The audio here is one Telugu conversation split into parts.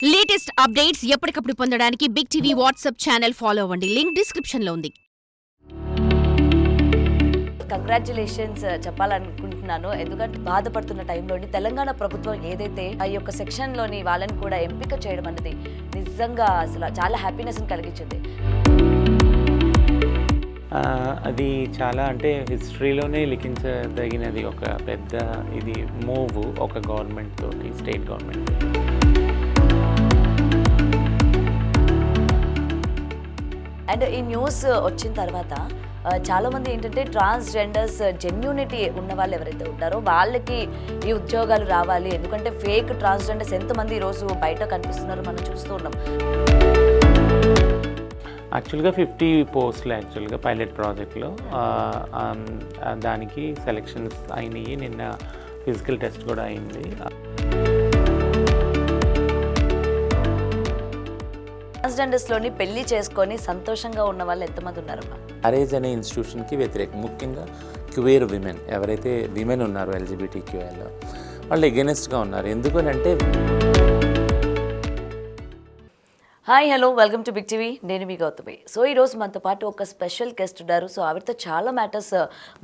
లేటెస్ట్ అప్డేట్స్ ఎప్పటికప్పుడు పొందడానికి big TV WhatsApp channel follow అవ్వండి. లింక్ డిస్క్రిప్షన్ లో ఉంది. కంగ్రాచులేషన్స్ చెప్పాలనుకుంటున్నాను. ఎందుకంటే బాధపడుతున్న టైంలోని తెలంగాణ ప్రభుత్వం ఏదైతే ఆ యొక్క సెక్షన్లోని వాళ్ళని కూడా ఎంపిక చేయడం అనేది నిజంగా అసలు చాలా హ్యాపీనెస్ని కలిగించింది. అది చాలా అంటే హిస్టరీలోనే లిఖించదగినది. ఒక పెద్ద ఇది మూవ్ ఒక గవర్నమెంట్ తోటి, స్టేట్ గవర్నమెంట్. అండ్ ఈ న్యూస్ వచ్చిన తర్వాత చాలామంది ఏంటంటే ట్రాన్స్జెండర్స్ జెన్యూనిటీ ఉన్న వాళ్ళు ఎవరైతే ఉంటారో వాళ్ళకి ఈ ఉద్యోగాలు రావాలి. ఎందుకంటే ఫేక్ ట్రాన్స్జెండర్స్ ఎంతమంది ఈరోజు బయట కనిపిస్తున్నారో మనం చూస్తూ ఉన్నాం. యాక్చువల్గా 50 పోస్టులు యాక్చువల్గా పైలట్ ప్రాజెక్ట్లో దానికి సెలెక్షన్స్ అయినాయి. నిన్న ఫిజికల్ టెస్ట్ కూడా అయింది. ట్రాన్స్జెండర్స్లోని పెళ్లి చేసుకొని సంతోషంగా ఉన్న వాళ్ళు ఎంతమంది ఉన్నారమ్మా? మ్యారేజ్ అనే ఇన్స్టిట్యూషన్కి వ్యతిరేకం, ముఖ్యంగా క్యూయర్ విమెన్ ఎవరైతే విమెన్ ఉన్నారో LGBTQIలో వాళ్ళు ఎగెనెస్ట్గా ఉన్నారు. ఎందుకనంటే hi, hello, welcome to big TV. నేను మీ గౌతమి. సో ఈరోజు మనతో పాటు ఒక స్పెషల్ గెస్ట్ ఉన్నారు. సో ఆవిడతో చాలా మ్యాటర్స్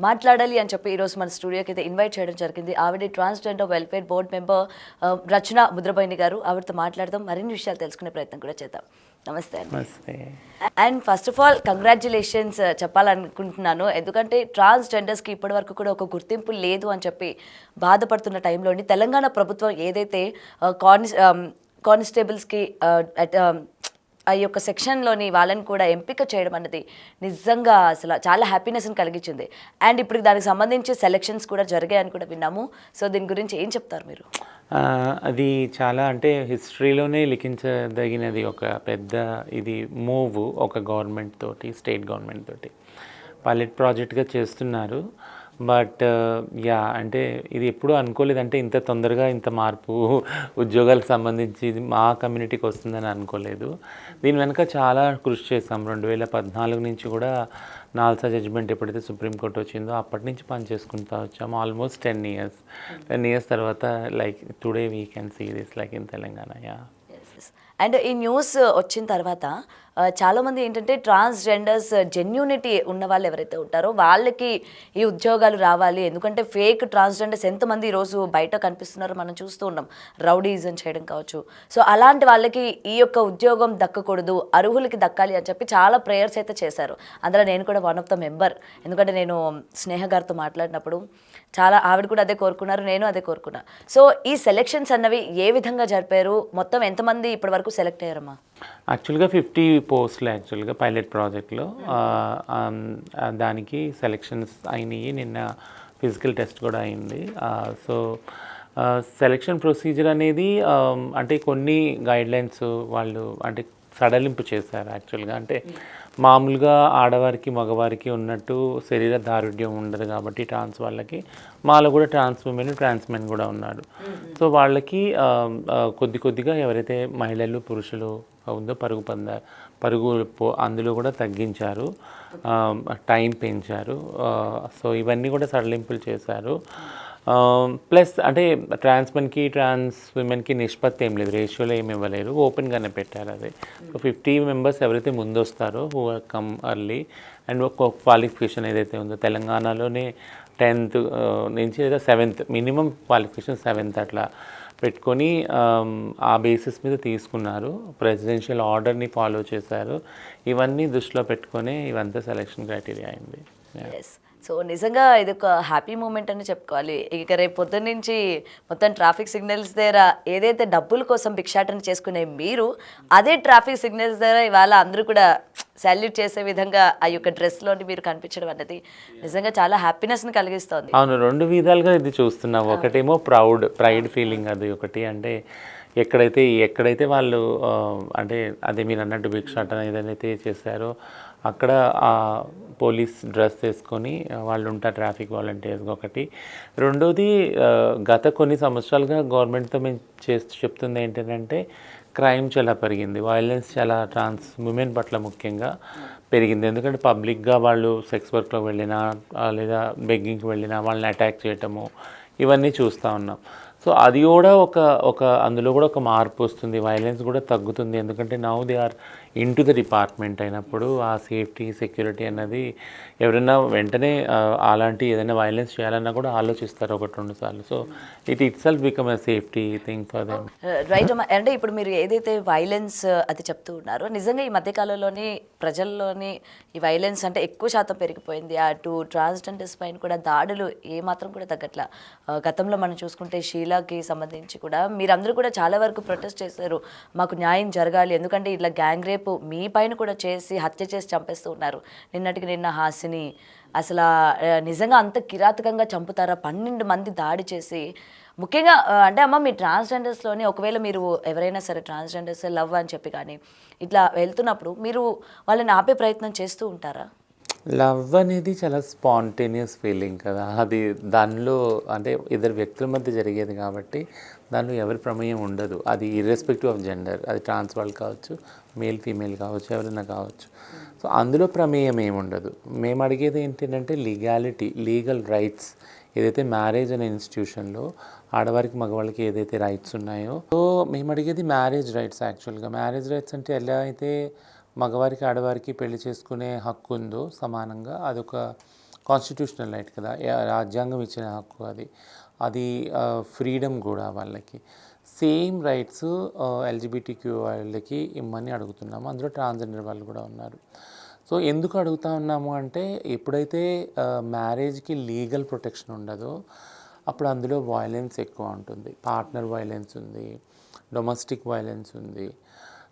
మాట్లాడాలి అని చెప్పి ఈరోజు మన స్టూడియోకి అయితే ఇన్వైట్ చేయడం జరిగింది. ఆవిడ ట్రాన్స్జెండర్ వెల్ఫేర్ బోర్డ్ మెంబర్ రచన ముద్రబోయిని గారు. ఆవిడతో మాట్లాడదాం, మరిన్ని విషయాలు తెలుసుకునే ప్రయత్నం కూడా చేద్దాం. నమస్తే అండి. నమస్తే. And first of all congratulations చెప్పాలనుకుంటున్నాను. ఎందుకంటే ట్రాన్స్జెండర్స్కి ఇప్పటివరకు కూడా ఒక గుర్తింపు లేదు అని చెప్పి బాధపడుతున్న టైంలోని తెలంగాణ ప్రభుత్వం ఏదైతే కానిస్టేబుల్స్కి ఆ యొక్క సెక్షన్లోని వాళ్ళని కూడా ఎంపిక చేయడం అన్నది నిజంగా అసలు చాలా హ్యాపీనెస్ని కలిగించింది. అండ్ ఇప్పుడు దానికి సంబంధించి సెలెక్షన్స్ కూడా జరిగాయని కూడా విన్నాము. సో దీని గురించి ఏం చెప్తారు మీరు? అది చాలా అంటే హిస్టరీలోనే లిఖించదగినది. ఒక పెద్ద ఇది మూవ్ ఒక గవర్నమెంట్ తోటి, స్టేట్ గవర్నమెంట్ తోటి పైలట్ ప్రాజెక్ట్గా చేస్తున్నారు. బట్ అంటే ఇది ఎప్పుడూ అనుకోలేదంటే ఇంత తొందరగా ఇంత మార్పు ఉద్యోగాలకు సంబంధించి మా కమ్యూనిటీకి వస్తుందని అనుకోలేదు. దీని వెనుక చాలా కృషి చేస్తాం. 2014 నుంచి కూడా నాల్సా జడ్జిమెంట్ ఎప్పుడైతే సుప్రీంకోర్టు వచ్చిందో అప్పటి నుంచి పని చేసుకుంటూ వచ్చాము. ఆల్మోస్ట్ 10 ఇయర్స్ తర్వాత like today we can see this like in Telangana. And ఈ న్యూస్ వచ్చిన తర్వాత చాలామంది ఏంటంటే ట్రాన్స్జెండర్స్ జెన్యూనిటీ ఉన్న వాళ్ళు ఎవరైతే ఉంటారో వాళ్ళకి ఈ ఉద్యోగాలు రావాలి. ఎందుకంటే ఫేక్ ట్రాన్స్జెండర్స్ ఎంతమంది ఈరోజు బయట కనిపిస్తున్నారో మనం చూస్తూ ఉన్నాం. రౌడీజం చేయడం కావచ్చు. సో అలాంటి వాళ్ళకి ఈ యొక్క ఉద్యోగం దక్కకూడదు, అర్హులకి దక్కాలి అని చెప్పి చాలా ప్రేయర్స్ అయితే చేశారు. అందులో నేను కూడా వన్ ఆఫ్ ద మెంబర్. ఎందుకంటే నేను స్నేహ గారితో మాట్లాడినప్పుడు చాలా ఆవిడ కూడా అదే కోరుకున్నారు, నేను అదే కోరుకున్నా. సో ఈ సెలెక్షన్స్ అన్నవి ఏ విధంగా జరిపారు? మొత్తం ఎంతమంది ఇప్పటి వరకు సెలెక్ట్ అయ్యారమ్మా? యాక్చువల్గా 50 పోస్టులు యాక్చువల్గా పైలట్ ప్రాజెక్ట్లో దానికి సెలెక్షన్స్ అయినాయి. నిన్న ఫిజికల్ టెస్ట్ కూడా అయింది. సో సెలెక్షన్ ప్రొసీజర్ అనేది అంటే కొన్ని గైడ్లైన్స్ వాళ్ళు అంటే సడలింపు చేశారు యాక్చువల్గా. అంటే మామూలుగా ఆడవారికి మగవారికి ఉన్నట్టు శరీర దారుఢ్యం ఉండదు కాబట్టి ట్రాన్స్ వాళ్ళకి, మాలో కూడా ట్రాన్స్ ఉమెన్ ట్రాన్స్ మెన్ కూడా ఉన్నారు. సో వాళ్ళకి కొద్దిగా ఎవరైతే మహిళలు పురుషులు ఉందో పరుగు అందులో కూడా తగ్గించారు, టైం పెంచారు. సో ఇవన్నీ కూడా సడలింపులు చేశారు. ప్లస్ అంటే ట్రాన్స్ మెన్కి ట్రాన్స్ విమెన్కి నిష్పత్తి ఏం లేదు, రేషియోలో ఏమి ఇవ్వలేరు, ఓపెన్గానే పెట్టారు. అది 50 మెంబర్స్ ఎవరైతే ముందు వస్తారో హూ కమ్ అర్లీ అండ్ ఒక క్వాలిఫికేషన్ ఏదైతే ఉందో తెలంగాణలోనే 10th నుంచి లేదా 7th మినిమం క్వాలిఫికేషన్ 7th అట్లా పెట్టుకొని ఆ బేసిస్ మీద తీసుకున్నారు. ప్రెసిడెన్షియల్ ఆర్డర్ని ఫాలో చేశారు. ఇవన్నీ దృష్టిలో పెట్టుకొని ఇవంతా సెలెక్షన్ క్రైటీరియా అయింది. సో నిజంగా ఇది ఒక హ్యాపీ మూమెంట్ అని చెప్పుకోవాలి. ఇక రేపు పొద్దున్న నుంచి మొత్తం ట్రాఫిక్ సిగ్నల్స్ దగ్గర ఏదైతే డబ్బుల కోసం భిక్షాటన చేసుకునే మీరు అదే ట్రాఫిక్ సిగ్నల్స్ దగ్గర ఇవాళ అందరూ కూడా సాల్యూట్ చేసే విధంగా ఆ యొక్క డ్రెస్లోని మీరు కనిపించడం అనేది నిజంగా చాలా హ్యాపీనెస్ని కలిగిస్తుంది. అవును, 2 విధాలుగా ఇది చూస్తున్నాం. ఒకటేమో ప్రైడ్ ఫీలింగ్, అది ఒకటి. అంటే ఎక్కడైతే వాళ్ళు అంటే అదే మీరు అన్నట్టు భిక్షాటన ఏదైతే చేశారో అక్కడ పోలీస్ డ్రెస్ వేసుకొని వాళ్ళు ఉంటారు, ట్రాఫిక్ వాలంటీర్స్ ఒకటి. రెండోది గత కొన్ని సంవత్సరాలుగా గవర్నమెంట్తో మేము చెప్తుంది ఏంటంటే క్రైమ్ చాలా పెరిగింది, వైలెన్స్ చాలా ట్రాన్స్ ఉమెన్ పట్ల ముఖ్యంగా పెరిగింది. ఎందుకంటే పబ్లిక్గా వాళ్ళు సెక్స్ వర్క్లోకి వెళ్ళినా లేదా బెగ్గింగ్కి వెళ్ళినా వాళ్ళని అటాక్ చేయటము ఇవన్నీ చూస్తూ ఉన్నాం. సో అది కూడా ఒక అందులో కూడా ఒక మార్పు వస్తుంది, వైలెన్స్ కూడా తగ్గుతుంది. ఎందుకంటే now they are into the department అయినప్పుడు ఆ సేఫ్టీ సెక్యూరిటీ అన్నది ఎవరైనా వెంటనే అలాంటి ఏదైనా వైలెన్స్ చేయాలన్నా కూడా ఆలోచిస్తారు 1-2 సార్లు. So it self become a safety thing for them. Right అమ్మా. అంటే ఇప్పుడు మీరు ఏదైతే వైలెన్స్ అది చెప్తూ ఉన్నారో, నిజంగా ఈ మధ్యకాలంలోని ప్రజల్లోని ఈ వైలెన్స్ అంటే ఎక్కువ శాతం పెరిగిపోయింది. అటు ట్రాన్స్జెండర్స్ పైన కూడా దాడులు ఏమాత్రం కూడా తగ్గట్లా. గతంలో మనం చూసుకుంటే షీలాకి సంబంధించి కూడా మీరందరూ కూడా చాలా వరకు ప్రొటెస్ట్ చేశారు, మాకు న్యాయం జరగాలి, ఎందుకంటే ఇట్లా గ్యాంగ్ రేపు మీ పైన కూడా చేసి హత్య చేసి చంపేస్తూ ఉన్నారు. నిన్నటికి నిన్న హాసిని అసలు నిజంగా అంత కిరాతకంగా చంపుతారా? 12 మంది దాడి చేసి, ముఖ్యంగా అంటే అమ్మ మీ ట్రాన్స్జెండర్స్లోని ఒకవేళ మీరు ఎవరైనా సరే ట్రాన్స్జెండర్స్ లవ్ అని చెప్పి కానీ ఇట్లా వెళ్తున్నప్పుడు మీరు వాళ్ళని ఆపే ప్రయత్నం చేస్తూ ఉంటారా? లవ్ అనేది చాలా స్పాంటేనియస్ ఫీలింగ్ కదా, అది దానిలో అంటే ఇద్దరు వ్యక్తుల మధ్య జరిగేది కాబట్టి దానిలో ఎవరి ప్రమేయం ఉండదు. అది ఇర్రెస్పెక్టివ్ ఆఫ్ జెండర్, అది ట్రాన్స్ వాళ్ళు కావచ్చు, మేల్ ఫీమేల్ కావచ్చు, ఎవరైనా కావచ్చు. సో అందులో ప్రమేయం ఏమి ఉండదు. మేము అడిగేది ఏంటంటే లీగాలిటీ, లీగల్ రైట్స్. ఏదైతే మ్యారేజ్ అనే ఇన్స్టిట్యూషన్లో ఆడవారికి మగవాళ్ళకి ఏదైతే రైట్స్ ఉన్నాయో, సో మేము అడిగేది మ్యారేజ్ రైట్స్. యాక్చువల్గా మ్యారేజ్ రైట్స్ అంటే ఎలా అయితే మగవారికి ఆడవారికి పెళ్లి చేసుకునే హక్కు ఉందో సమానంగా, అదొక కాన్స్టిట్యూషనల్ రైట్ కదా, రాజ్యాంగం ఇచ్చిన హక్కు అది ఫ్రీడమ్ కూడా వాళ్ళకి. సేమ్ రైట్స్ ఎల్జిబిటిక్యూ వాళ్ళకి ఇమ్మని అడుగుతున్నాము. అందులో ట్రాన్స్జెండర్ వాళ్ళు కూడా ఉన్నారు. సో ఎందుకు అడుగుతా ఉన్నాము అంటే, ఎప్పుడైతే మ్యారేజ్కి లీగల్ ప్రొటెక్షన్ ఉండదో అప్పుడు అందులో వైలెన్స్ ఎక్కువ ఉంటుంది. పార్ట్నర్ వైలెన్స్ ఉంది, డొమెస్టిక్ వైలెన్స్ ఉంది,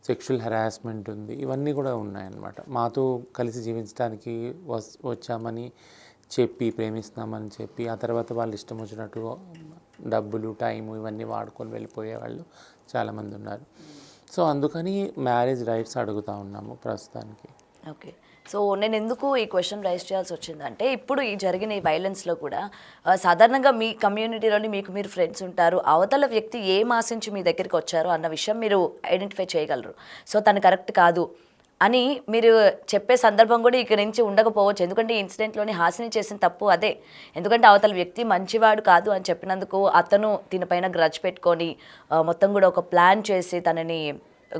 సెక్షువల్ హెరాస్మెంట్ ఉంది, ఇవన్నీ కూడా ఉన్నాయన్నమాట. మాతో కలిసి జీవించడానికి వచ్చామని చెప్పి, ప్రేమిస్తున్నామని చెప్పి ఆ తర్వాత వాళ్ళు ఇష్టం వచ్చినట్టు డబ్బులు, టైము ఇవన్నీ వాడుకొని వెళ్ళిపోయే వాళ్ళు చాలామంది ఉన్నారు. సో అందుకని మ్యారేజ్ రైట్స్ అడుగుతూ ఉన్నాము ప్రస్తుతానికి. ఓకే. సో నేను ఎందుకు ఈ క్వశ్చన్ రైజ్ చేయాల్సి వచ్చిందంటే, ఇప్పుడు ఈ జరిగిన ఈ వైలెన్స్లో కూడా సాధారణంగా మీ కమ్యూనిటీలోని మీకు మీరు ఫ్రెండ్స్ ఉంటారు, అవతల వ్యక్తి ఏం ఆశించి మీ దగ్గరికి వచ్చారో అన్న విషయం మీరు ఐడెంటిఫై చేయగలరు. సో తను కరెక్ట్ కాదు అని మీరు చెప్పే సందర్భం కూడా ఇక్కడ నుంచి ఉండకపోవచ్చు. ఎందుకంటే ఈ ఇన్సిడెంట్లోని హాసిని చేసిన తప్పు అదే. ఎందుకంటే అవతల వ్యక్తి మంచివాడు కాదు అని చెప్పినందుకు అతను దీనిపైన గ్రడ్జ్ పెట్టుకొని మొత్తం కూడా ఒక ప్లాన్ చేసి తనని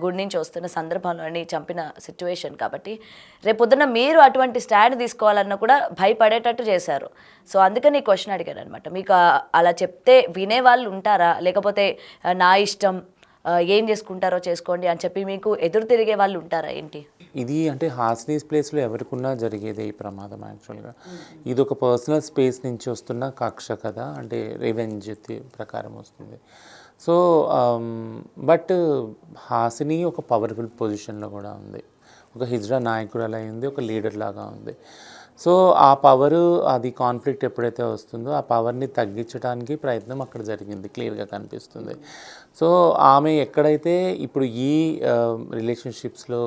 గుడి నుంచి వస్తున్న సందర్భంలోని చంపిన సిచ్యువేషన్. కాబట్టి రేపొద్దున మీరు అటువంటి స్టాండ్ తీసుకోవాలన్నా కూడా భయపడేటట్టు చేశారు. సో అందుకని ఈ క్వశ్చన్ అడిగాను అనమాట. మీకు అలా చెప్తే వినేవాళ్ళు ఉంటారా, లేకపోతే నా ఇష్టం ఏం చేసుకుంటారో చేసుకోండి అని చెప్పి మీకు ఎదురు తిరిగే వాళ్ళు ఉంటారా ఏంటి? ఇది అంటే హాస్నీస్ ప్లేస్లో ఎవరికున్నా జరిగేదే ఈ ప్రమాదం. యాక్చువల్గా ఇది ఒక పర్సనల్ స్పేస్ నుంచి వస్తున్న కక్ష కదా, అంటే రివెంజ్ ప్రకారం వస్తుంది. సో బట్ హాసిని ఒక పవర్ఫుల్ పొజిషన్లో కూడా ఉంది, ఒక హిజ్రా నాయకుడు అలా ఉంది, ఒక లీడర్ లాగా ఉంది. సో ఆ పవరు, అది కాన్ఫ్లిక్ట్ ఎప్పుడైతే వస్తుందో ఆ పవర్ని తగ్గించడానికి ప్రయత్నం అక్కడ జరిగింది, క్లియర్గా కనిపిస్తుంది. సో ఆమె ఎక్కడైతే ఇప్పుడు ఈ రిలేషన్షిప్స్లో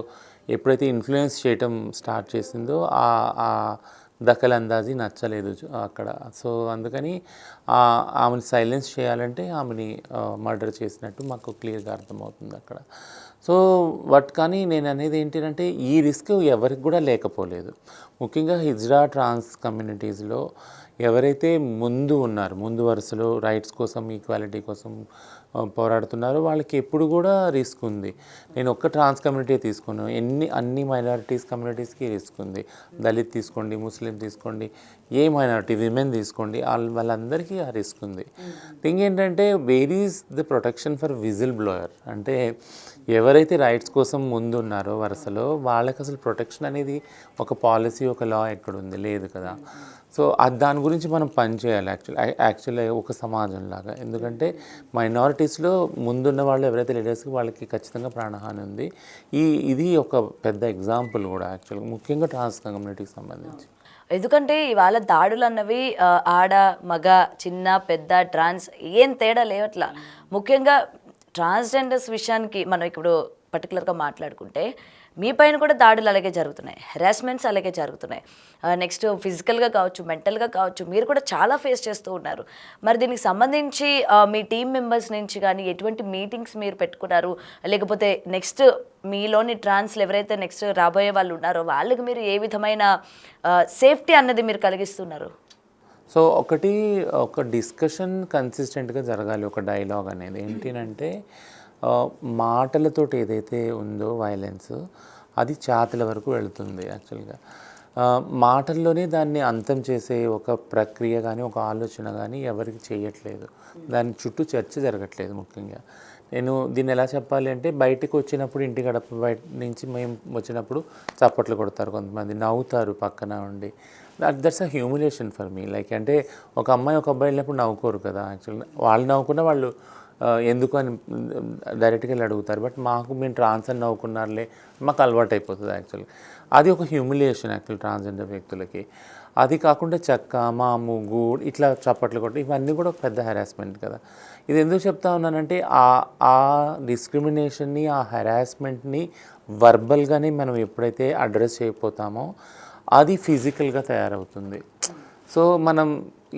ఎప్పుడైతే ఇన్ఫ్లుయెన్స్ చేయటం స్టార్ట్ చేసిందో ఆ దఖల్ అందాజీ నచ్చలేదు అక్కడ. సో అందుకని ఆమెను సైలెన్స్ చేయాలంటే ఆమెని మర్డర్ చేసినట్టు మాకు క్లియర్గా అర్థమవుతుంది అక్కడ. సో కానీ నేను అనేది ఏంటంటే, ఈ రిస్క్ ఎవరికి కూడా లేకపోలేదు. ముఖ్యంగా హిజ్రా ట్రాన్స్ కమ్యూనిటీస్లో ఎవరైతే ముందు వరుసలో రైట్స్ కోసం, ఈక్వాలిటీ కోసం పోరాడుతున్నారో వాళ్ళకి ఎప్పుడు కూడా రిస్క్ ఉంది. నేను ఒక్క ట్రాన్స్ కమ్యూనిటీ తీసుకున్నాను, అన్ని మైనారిటీస్ కమ్యూనిటీస్కి రిస్క్ ఉంది. దళిత్ తీసుకోండి, ముస్లిం తీసుకోండి, ఏ మైనారిటీ, విమెన్ తీసుకోండి, వాళ్ళందరికీ ఆ రిస్క్ ఉంది. థింగ్ ఏంటంటే, where is the protection for whistle blower? అంటే ఎవరైతే రైట్స్ కోసం ముందు ఉన్నారో వరుసలో వాళ్ళకి అసలు ప్రొటెక్షన్ అనేది ఒక పాలసీ, ఒక లా ఎక్కడుంది? లేదు కదా. సో దాని గురించి మనం పనిచేయాలి యాక్చువల్లీ ఒక సమాజంలాగా. ఎందుకంటే మైనారిటీస్లో ముందున్న వాళ్ళు ఎవరైతే లీడర్స్కి వాళ్ళకి ఖచ్చితంగా ప్రాణహాని ఉంది. ఇది ఒక పెద్ద ఎగ్జాంపుల్ కూడా యాక్చువల్గా, ముఖ్యంగా ట్రాన్స్ కమ్యూనిటీకి సంబంధించి. ఎందుకంటే ఇవాళ దాడులు అన్నవి ఆడ మగ, చిన్న పెద్ద, ట్రాన్స్ ఏం తేడా లేవట్లా. ముఖ్యంగా ట్రాన్స్జెండర్స్ విషయానికి మనం ఇప్పుడు పర్టికులర్గా మాట్లాడుకుంటే, మీ పైన కూడా దాడులు అలాగే జరుగుతున్నాయి, హెరాస్మెంట్స్ అలాగే జరుగుతున్నాయి. నెక్స్ట్ ఫిజికల్గా కావచ్చు, మెంటల్గా కావచ్చు, మీరు కూడా చాలా ఫేస్ చేస్తూ ఉన్నారు. మరి దీనికి సంబంధించి మీ టీం మెంబర్స్ నుంచి కానీ ఎటువంటి మీటింగ్స్ మీరు పెట్టుకున్నారు? లేకపోతే నెక్స్ట్ మీలోని ట్రాన్స్లు ఎవరైతే నెక్స్ట్ రాబోయే వాళ్ళు ఉన్నారో వాళ్ళకి మీరు ఏ విధమైన సేఫ్టీ అన్నది మీరు కలిగిస్తున్నారు? సో ఒక డిస్కషన్ కన్సిస్టెంట్గా జరగాలి. ఒక డైలాగ్ అనేది ఏంటంటే మాటలతోటి ఏదైతే ఉందో వైలెన్స్ అది ఛాతీల వరకు వెళుతుంది యాక్చువల్గా. మాటల్లోనే దాన్ని అంతం చేసే ఒక ప్రక్రియ కానీ ఒక ఆలోచన కానీ ఎవరికి చేయట్లేదు. దాని చుట్టూ చర్చ జరగట్లేదు. ముఖ్యంగా నేను దీన్ని ఎలా చెప్పాలి అంటే, బయటకు వచ్చినప్పుడు ఇంటి గడప బయట నుంచి మేము వచ్చినప్పుడు చప్పట్లు కొడతారు కొంతమంది, నవ్వుతారు పక్కన ఉండి. That's a humiliation for me. Like అంటే ఒక అమ్మాయి ఒక అబ్బాయి వెళ్ళినప్పుడు నవ్వుకోరు కదా యాక్చువల్గా. వాళ్ళు నవ్వుకున్న వాళ్ళు ఎందుకు అని డైరెక్ట్గా వెళ్ళి అడుగుతారు. బట్ మేము ట్రాన్స్ అని నవ్వుకున్నారులే, మాకు అలవాటు అయిపోతుంది యాక్చువల్గా. అది ఒక హ్యూమిలియేషన్ యాక్చువల్ ట్రాన్స్జెండర్ వ్యక్తులకి. అది కాకుండా చెక్క, మాము, గూడ్ ఇట్లా చప్పట్లు కొట్టి ఇవన్నీ కూడా ఒక పెద్ద హెరాస్మెంట్ కదా. ఇది ఎందుకు చెప్తా ఉన్నానంటే ఆ డిస్క్రిమినేషన్ని, ఆ హెరాస్మెంట్ని వర్బల్గానే మనం ఎప్పుడైతే అడ్రస్ చేయకపోతామో అది ఫిజికల్గా తయారవుతుంది. సో మనం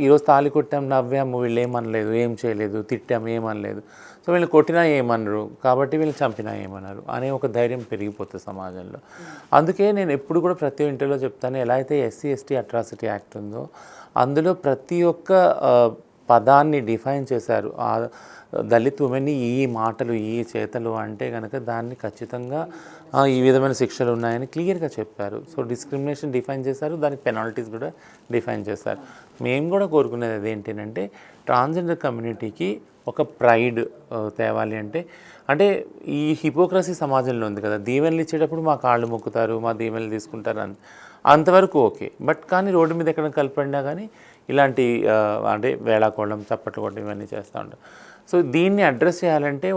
ఈరోజు తాళి కొట్టాం, నవ్వాము, వీళ్ళు ఏమనలేదు, ఏం చేయలేదు, తిట్టాము, ఏమనలేదు. సో వీళ్ళు కొట్టినా ఏమనరు, కాబట్టి వీళ్ళు చంపినా ఏమన్నారు అనే ఒక ధైర్యం పెరిగిపోతుంది సమాజంలో. అందుకే నేను ఎప్పుడు కూడా ప్రతి ఇంటర్వ్యూలో చెప్తాను, ఎలా అయితే SC/ST అట్రాసిటీ యాక్ట్ ఉందో అందులో ప్రతి ఒక్క పదాన్ని డిఫైన్ చేశారు. దళిత్ ఉమెన్ని ఈ మాటలు, ఈ చేతలు అంటే కనుక దాన్ని ఖచ్చితంగా ఈ విధమైన శిక్షలు ఉన్నాయని క్లియర్గా చెప్పారు. సో డిస్క్రిమినేషన్ డిఫైన్ చేశారు, దానికి పెనాల్టీస్ కూడా డిఫైన్ చేశారు. మేము కూడా కోరుకునేది అదేంటంటే, ట్రాన్స్జెండర్ కమ్యూనిటీకి ఒక ప్రైడ్ తేవాలి. అంటే ఈ హిపోక్రసీ సమాజంలో ఉంది కదా, దీవెనలు ఇచ్చేటప్పుడు మా కాళ్ళు మొక్కుతారు, మా దీవెనలు తీసుకుంటారు, అంతవరకు ఓకే. బట్ కానీ రోడ్డు మీద ఎక్కడ కలపడినా కానీ ఇలాంటి అంటే వేళాకోళం, చప్పట్లు కొట్టడం ఇవన్నీ చేస్తూ ఉంటారు. సో దీన్ని అడ్రస్ చేయాలంటే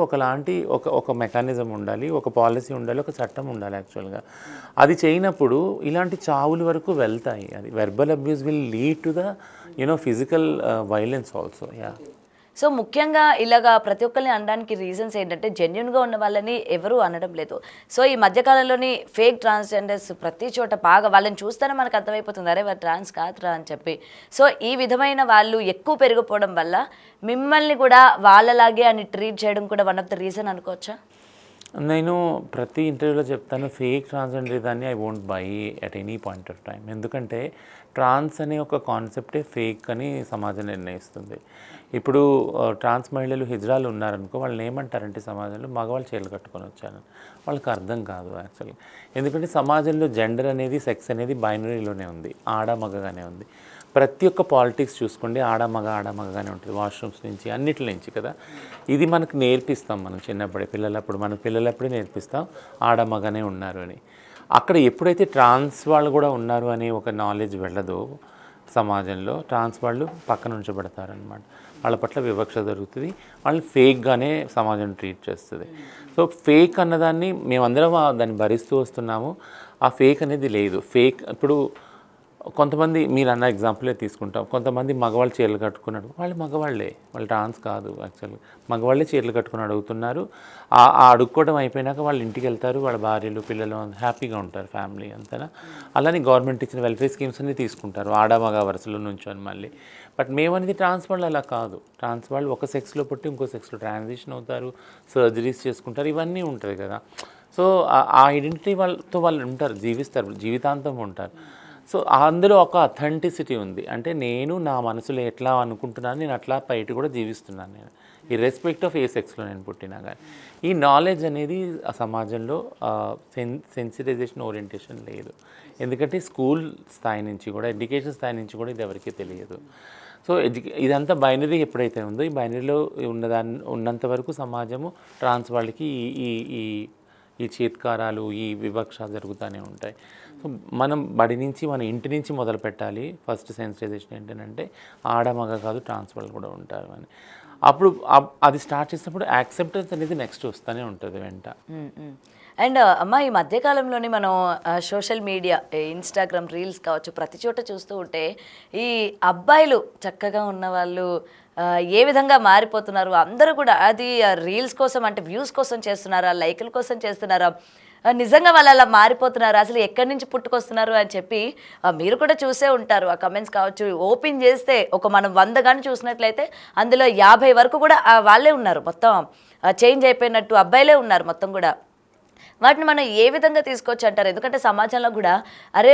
ఒక మెకానిజం ఉండాలి, ఒక పాలసీ ఉండాలి, ఒక చట్టం ఉండాలి యాక్చువల్గా. అది చేయనప్పుడు ఇలాంటి చావుల వరకు వెళ్తాయి. అది verbal abuse will lead to the physical violence also. Yeah. So ముఖ్యంగా ఇలాగా ప్రతి ఒక్కరిని అనడానికి రీజన్స్ ఏంటంటే, జెన్యున్గా ఉన్న వాళ్ళని ఎవరు అనడం లేదు. సో ఈ మధ్యకాలంలోని ఫేక్ ట్రాన్స్జెండర్స్ ప్రతి చోట బాగా వాళ్ళని చూస్తేనే మనకు అర్థమైపోతుంది, అరే వారు ట్రాన్స్ కాదురా అని చెప్పి. సో ఈ విధమైన వాళ్ళు ఎక్కువ పెరిగిపోవడం వల్ల మిమ్మల్ని కూడా వాళ్ళలాగే అని ట్రీట్ చేయడం కూడా వన్ ఆఫ్ ద రీజన్ అనుకోవచ్చా? నేను ప్రతి ఇంటర్వ్యూలో చెప్తాను, ఫేక్ ట్రాన్స్జెండర్ దాన్ని I won't by at any point of time. ఎందుకంటే ట్రాన్స్ అనే ఒక కాన్సెప్టే ఫేక్ అని సమాజం నిర్ణయిస్తుంది. ఇప్పుడు ట్రాన్స్ మహిళలు హిజ్రాలు ఉన్నారనుకో, వాళ్ళని ఏమంటారంటే సమాజంలో మగవాళ్ళు చీరలు కట్టుకొని వచ్చారని. వాళ్ళకి అర్థం కాదు యాక్చువల్గా. ఎందుకంటే సమాజంలో జెండర్ అనేది, సెక్స్ అనేది బైనరీలోనే ఉంది, ఆడ మగగానే ఉంది. ప్రతి ఒక్క పాలిటిక్స్ చూసుకోండి, ఆడమగగానే ఉంటుంది, వాష్రూమ్స్ నుంచి అన్నిటి నుంచి కదా. ఇది మనకు నేర్పిస్తాం మనం చిన్నప్పుడే, మన పిల్లలప్పుడే నేర్పిస్తాం ఆడమగనే ఉన్నారు అని. అక్కడ ఎప్పుడైతే ట్రాన్స్ వాళ్ళు కూడా ఉన్నారు అనే ఒక నాలెడ్జ్ వెళ్ళదో సమాజంలో, ట్రాన్స్ వాళ్ళు పక్కన ఉంచబడతారనమాట. వాళ్ళ పట్ల వివక్ష జరుగుతుంది, వాళ్ళని ఫేక్గానే సమాజం ట్రీట్ చేస్తుంది. సో ఫేక్ అన్నదాన్ని మేమందరం దాన్ని భరిస్తూ వస్తున్నాము. ఆ ఫేక్ అనేది లేదు. ఫేక్ ఇప్పుడు కొంతమంది, మీరు అన్న ఎగ్జాంపులే తీసుకుంటాం, కొంతమంది మగవాళ్ళు చీరలు కట్టుకున్నాడు, వాళ్ళు మగవాళ్ళే, వాళ్ళు ట్రాన్స్ కాదు యాక్చువల్గా. మగవాళ్ళే చీరలు కట్టుకుని అడుగుతున్నారు. ఆ అడుక్కోవడం అయిపోయినాక వాళ్ళు ఇంటికి వెళ్తారు, వాళ్ళ భార్యలు, పిల్లలు హ్యాపీగా ఉంటారు, ఫ్యామిలీ అంతేనా. అలానే గవర్నమెంట్ ఇచ్చిన వెల్ఫేర్ స్కీమ్స్ అన్ని తీసుకుంటారు, ఆడ మగ వరుసలో నుంచొని మళ్ళీ. బట్ మేమనేది ట్రాన్స్ వాళ్ళు అలా కాదు. ట్రాన్స్ వాళ్ళు ఒక సెక్స్లో పుట్టి ఇంకో సెక్స్లో ట్రాన్సిషన్ అవుతారు, సర్జరీస్ చేసుకుంటారు, ఇవన్నీ ఉంటుంది కదా. సో ఆ ఐడెంటిటీ వాళ్ళతో వాళ్ళు ఉంటారు, జీవిస్తారు, జీవితాంతం ఉంటారు. సో అందులో ఒక అథెంటిసిటీ ఉంది. అంటే నేను నా మనసులో ఎట్లా అనుకుంటున్నాను, నేను అట్లా బయట కూడా జీవిస్తున్నాను. నేను ఇర్రెస్పెక్ట్ ఆఫ్ ఏ సెక్స్లో నేను పుట్టినా కానీ. ఈ నాలెడ్జ్ అనేది ఆ సమాజంలో సెన్సిటైజేషన్, ఓరియంటేషన్ లేదు. ఎందుకంటే స్కూల్ స్థాయి నుంచి కూడా, ఎడ్యుకేషన్ స్థాయి నుంచి కూడా ఇది ఎవరికీ తెలియదు. సో ఇదంతా బైనరీ ఎప్పుడైతే ఉందో, ఈ బైనరీలో ఉన్నంత వరకు సమాజము ట్రాన్స్ వాళ్ళకి ఈ చేత్కారాలు, ఈ వివక్ష జరుగుతూనే ఉంటాయి. సో మనం బడి నుంచి, మన ఇంటి నుంచి మొదలు పెట్టాలి. ఫస్ట్ సెన్సిటైజేషన్ ఏంటంటే ఆడమగ కాదు, ట్రాన్స్ వాళ్ళు కూడా ఉంటారు అని. అప్పుడు అది స్టార్ట్ చేసినప్పుడు యాక్సెప్టెన్స్ అనేది నెక్స్ట్ వస్తూనే ఉంటుంది వెంట. అండ్ అమ్మ, ఈ మధ్యకాలంలోని మనం సోషల్ మీడియా, ఇన్స్టాగ్రామ్ రీల్స్ కావచ్చు, ప్రతి చోట చూస్తూ ఉంటే ఈ అబ్బాయిలు చక్కగా ఉన్నవాళ్ళు ఏ విధంగా మారిపోతున్నారు. అందరూ కూడా అది రీల్స్ కోసం, అంటే వ్యూస్ కోసం చేస్తున్నారా, లైకుల కోసం చేస్తున్నారా, నిజంగా వాళ్ళు అలా మారిపోతున్నారు, అసలు ఎక్కడి నుంచి పుట్టుకొస్తున్నారు అని చెప్పి మీరు కూడా చూసే ఉంటారు. ఆ కమెంట్స్ కావచ్చు, ఓపెన్ చేస్తే మనం 100 కానీ చూసినట్లయితే అందులో 50 వరకు కూడా వాళ్ళే ఉన్నారు, మొత్తం చేంజ్ అయిపోయినట్టు అబ్బాయిలే ఉన్నారు మొత్తం కూడా. వాటిని మనం ఏ విధంగా తీసుకోవచ్చు అంటారు? ఎందుకంటే సమాజంలో కూడా అరే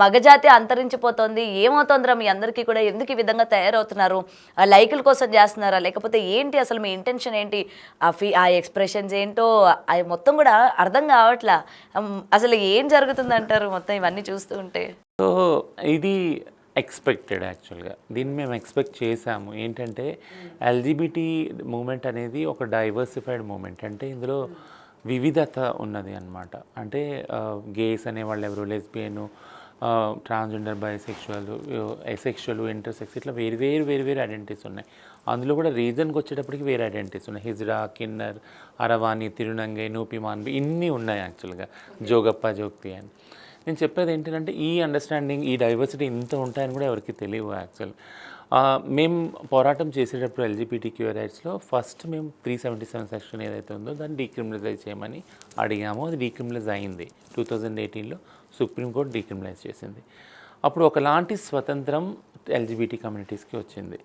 మగజాతి అంతరించిపోతుంది, ఏమవుతుందిరా మీ అందరికీ కూడా, ఎందుకు ఈ విధంగా తయారవుతున్నారు, ఆ లైకుల కోసం చేస్తున్నారా, లేకపోతే ఏంటి అసలు మీ ఇంటెన్షన్ ఏంటి, ఆ ఎక్స్ప్రెషన్స్ ఏంటో అవి మొత్తం కూడా అర్థం కావట్లా. అసలు ఏం జరుగుతుంది అంటారు మొత్తం ఇవన్నీ చూస్తూ ఉంటే? సో ఇది ఎక్స్పెక్టెడ్ యాక్చువల్గా, దీన్ని మేము ఎక్స్పెక్ట్ చేసాము. ఏంటంటే ఎల్జిబిటీ మూమెంట్ అనేది ఒక డైవర్సిఫైడ్ మూమెంట్, అంటే ఇందులో వివిధత ఉన్నది అన్నమాట. అంటే గేస్ అనేవాళ్ళు ఎవరు, lesbian, transgender, bisexual, asexual, intersects, ఇట్లా వేరు ఐడెంటిటీస్ ఉన్నాయి. అందులో కూడా రీజన్కి వచ్చేటప్పటికి వేరే ఐడెంటిటీస్ ఉన్నాయి. హిజ్రా, కిన్నర్, అరవాణి, తిరునంగై, నూపి, మాన్వి, ఇన్ని ఉన్నాయి యాక్చువల్గా, జోగప్ప, జోగ్తి అని. నేను చెప్పేది ఏంటంటే ఈ అండర్స్టాండింగ్, ఈ డైవర్సిటీ ఇంత ఉంటాయని కూడా ఎవరికి తెలియవు యాక్చువల్. మేము పోరాటం చేసేటప్పుడు ఎల్జిబిటిక్యూ రైట్స్లో ఫస్ట్ మేము 377 సెక్షన్ ఏదైతే ఉందో దాన్ని డీక్రిమినలైజ్ చేయమని అడిగాము. అది డీక్రిమినలైజ్ అయింది 2018లో, సుప్రీంకోర్టు డీక్రిమినలైజ్ చేసింది. అప్పుడు ఒకలాంటి స్వతంత్రం ఎల్జిబిటీ కమ్యూనిటీస్కి వచ్చింది.